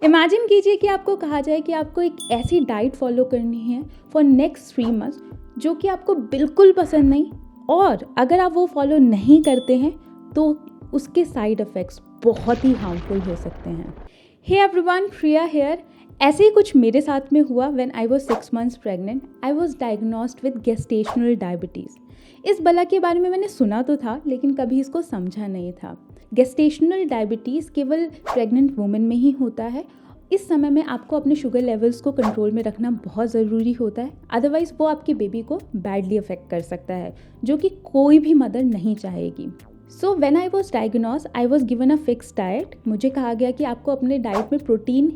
Imagine कीजिए कि आपको कहा जाए कि आपको एक ऐसी डाइट फॉलो करनी है फॉर नेक्स्ट 3 मंथ्स जो कि आपको बिल्कुल पसंद नहीं, और अगर आप वो फॉलो नहीं करते हैं तो उसके साइड इफ़ेक्ट्स बहुत ही हार्मफुल हो सकते हैं। Hey everyone, Priya here. ऐसे ही कुछ मेरे साथ में हुआ when I was 6 months pregnant. I was diagnosed with gestational diabetes. इस बला के बारे में मैंने सुना तो था लेकिन कभी इसको समझा नहीं था। गेस्टेशनल डायबिटीज़ केवल प्रेग्नेंट वुमेन में ही होता है। इस समय में आपको अपने शुगर लेवल्स को कंट्रोल में रखना बहुत ज़रूरी होता है, अदरवाइज़ वो आपके बेबी को बैडली अफेक्ट कर सकता है, जो कि कोई भी मदर नहीं चाहेगी। So when I was diagnosed I was given a fix diet. मुझे कहा गया कि आपको अपने डाइट में प्रोटीन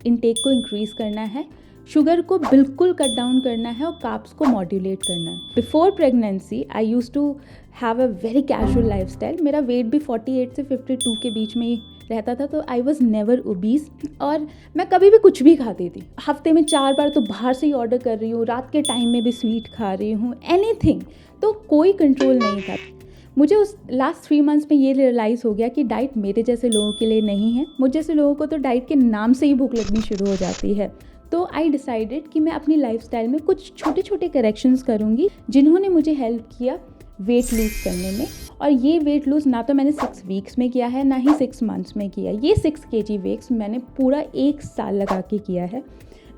इंटेक को इंक्रीज़ करना है, शुगर को बिल्कुल कट डाउन करना है और कार्ब्स को मॉड्यूलेट करना है। Before pregnancy I use to have a very casual lifestyle. मेरा वेट भी 48 से 52 के बीच में ही रहता था, तो आई वॉज नेवर ओबीज। और मैं कभी भी कुछ भी खाती थी। हफ्ते में 4 बार तो बाहर से ही ऑर्डर कर रही हूँ, रात के टाइम में भी स्वीट खा रही हूँ, एनीथिंग। तो कोई कंट्रोल नहीं था। मुझे उस लास्ट 3 मंथ्स में ये रियलाइज़ हो गया कि डाइट मेरे जैसे लोगों के लिए नहीं है। मुझ जैसे लोगों को तो डाइट के नाम से ही भूख लगनी शुरू हो जाती है। तो आई डिसाइडेड कि मैं अपनी लाइफस्टाइल में कुछ छोटे छोटे करेक्शंस करूँगी, जिन्होंने मुझे हेल्प किया वेट लूज़ करने में। और ये वेट लूज़ ना तो मैंने 6 वीक्स में किया है, ना ही 6 मंथ्स में किया। ये 6 kg वेट्स मैंने पूरा 1 साल लगा के किया है।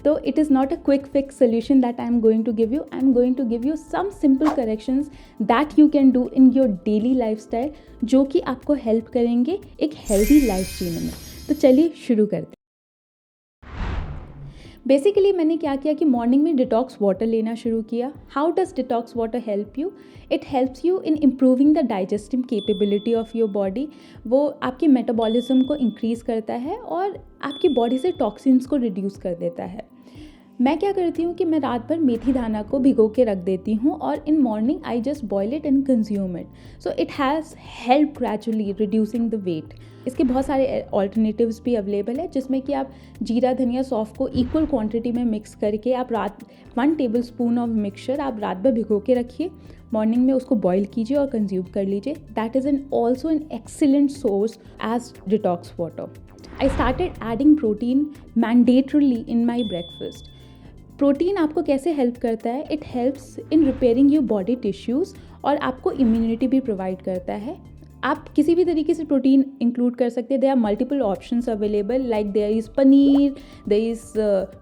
तो it is not a quick fix solution that I am going to give you. I am going to give you some simple corrections that you can do in your daily lifestyle, जो कि आपको help करेंगे एक healthy life जीने में। तो चलिए शुरू करते हैं। बेसिकली मैंने क्या किया कि मॉर्निंग में डिटॉक्स वाटर लेना शुरू किया। How does detox water help you? It helps you in improving the digestive capability of your body. वो आपकी मेटाबॉलिज्म को इंक्रीज़ करता है और आपकी बॉडी से टॉक्सिन्स को रिड्यूस कर देता है। मैं क्या करती हूँ कि मैं रात भर मेथी दाना को भिगो के रख देती हूँ और in morning I just boil it and consume it. So it has help gradually reducing the weight. इसके बहुत सारे ऑल्टरनेटिव्स भी अवेलेबल है, जिसमें कि आप जीरा धनिया सौंफ को इक्वल क्वांटिटी में मिक्स करके आप 1 टेबलस्पून ऑफ मिक्सचर आप रात भर भिगो के रखिए, मॉर्निंग में उसको बॉयल कीजिए और कंज्यूम कर लीजिए। That is also an excellent source as detox water. I started adding protein mandatorily in my breakfast. Protein आपको कैसे हेल्प करता है? It helps in repairing your body tissues और आपको इम्यूनिटी भी प्रोवाइड करता है। आप किसी भी तरीके से प्रोटीन इंक्लूड कर सकते हैं। There are multiple options available, like there is paneer, there is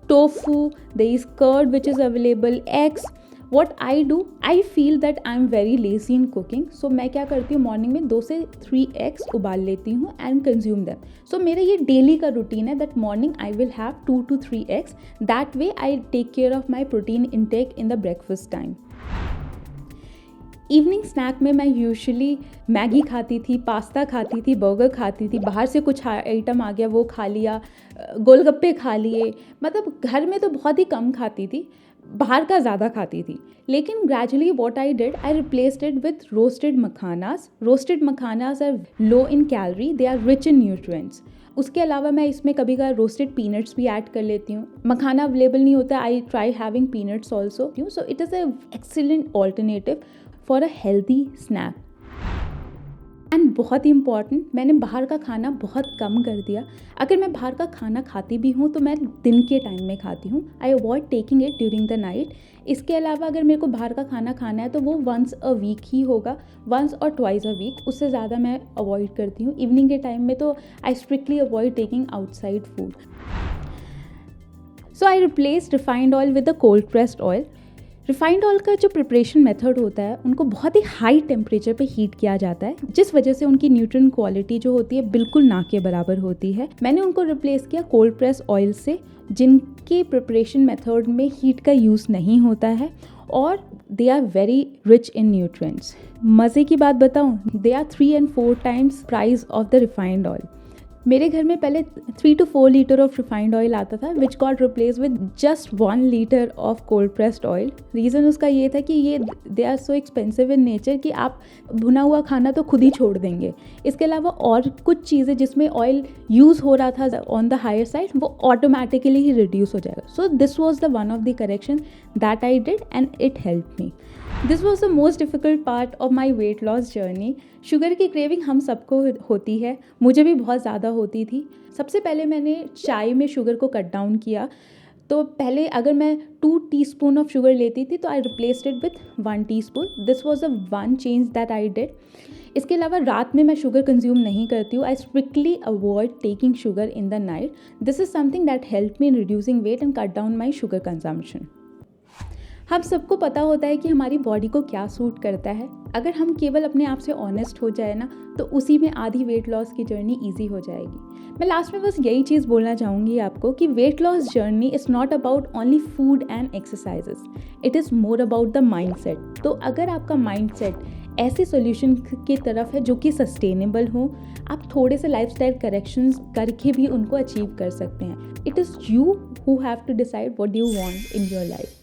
tofu, there is curd which is available, eggs. What I do, I feel that I am very lazy in cooking, so मैं क्या करती हूँ morning में 2 से 3 eggs उबाल लेती हूँ and consume them. सो मेरा ये डेली का रूटीन है that morning I will have 2 to 3 eggs. That way I take care of my protein intake in the breakfast time. Evening snack में मैं यूजुअली मैगी खाती थी, पास्ता खाती थी, बर्गर खाती थी, बाहर से कुछ आइटम आ गया वो खा लिया, गोलगप्पे खा लिए। मतलब घर में तो बहुत ही कम खाती थी, बाहर का ज़्यादा खाती थी। लेकिन gradually what I did, I replaced it with roasted makhanas. Roasted makhanas are low in calorie, they are rich in nutrients. उसके अलावा मैं इसमें कभी कभार रोस्टेड पीनट्स भी ऐड कर लेती हूँ। मखाना अवेलेबल नहीं होता, I try having peanuts also. So it is a excellent alternative for a healthy snack. And बहुत ही इंपॉर्टेंट, मैंने बाहर का खाना बहुत कम कर दिया। अगर मैं बाहर का खाना खाती भी हूँ तो मैं दिन के टाइम में खाती हूँ। I avoid taking it during the night. इसके अलावा अगर मेरे को बाहर का खाना खाना है तो वो वंस अ वीक ही होगा, वंस और ट्वाइस अ वीक। उससे ज़्यादा मैं अवॉइड करती हूँ। इवनिंग के टाइम में तो आई strictly avoid taking outside food. So I replace refined oil with the cold pressed oil. Refined oil का जो प्रिपरेशन मेथड होता है, उनको बहुत ही हाई टेम्परेचर पे हीट किया जाता है, जिस वजह से उनकी न्यूट्रिएंट क्वालिटी जो होती है बिल्कुल ना के बराबर होती है। मैंने उनको रिप्लेस किया कोल्ड प्रेस ऑयल से, जिनके प्रिपरेशन मेथड में हीट का यूज़ नहीं होता है और they are very rich in nutrients. मज़े की बात बताऊँ, they are 3 and 4 times price of the refined oil. मेरे घर में पहले 3 to 4 litre of refined oil आता था, which got replace with just 1 litre of cold pressed oil. Reason उसका ये था कि ये they are so expensive in nature कि आप भुना हुआ खाना तो खुद ही छोड़ देंगे। इसके अलावा और कुछ चीज़ें जिसमें ऑयल यूज़ हो रहा था ऑन द हायर साइड, वो ऑटोमेटिकली ही रिड्यूस हो जाएगा। So this was the one of the correction that I did and it help me. This was the most difficult part of my weight loss journey. Sugar की craving हम सबको होती है, मुझे भी बहुत ज़्यादा होती थी। सबसे पहले मैंने चाय में शुगर को कट डाउन किया। तो पहले अगर मैं 2 टीस्पून ऑफ शुगर लेती थी तो I replaced it with 1 teaspoon. This was the one change that I did. इसके अलावा रात में मैं शुगर कंज्यूम नहीं करती हूँ। I strictly avoid taking sugar in the night. This is something that help me in reducing weight and cut down my sugar consumption. हम सबको पता होता है कि हमारी बॉडी को क्या सूट करता है। अगर हम केवल अपने आप से ऑनेस्ट हो जाए ना, तो उसी में आधी वेट लॉस की जर्नी ईजी हो जाएगी। मैं लास्ट में बस यही चीज़ बोलना चाहूँगी आपको कि weight loss journey is not about only food and exercises, it is more about the mind set. तो अगर आपका माइंड सेट ऐसे सोल्यूशन की तरफ है जो कि सस्टेनेबल हो, आप थोड़े से लाइफस्टाइल करेक्शंस करके भी उनको अचीव कर सकते हैं। It is you who have to decide what you want in your life.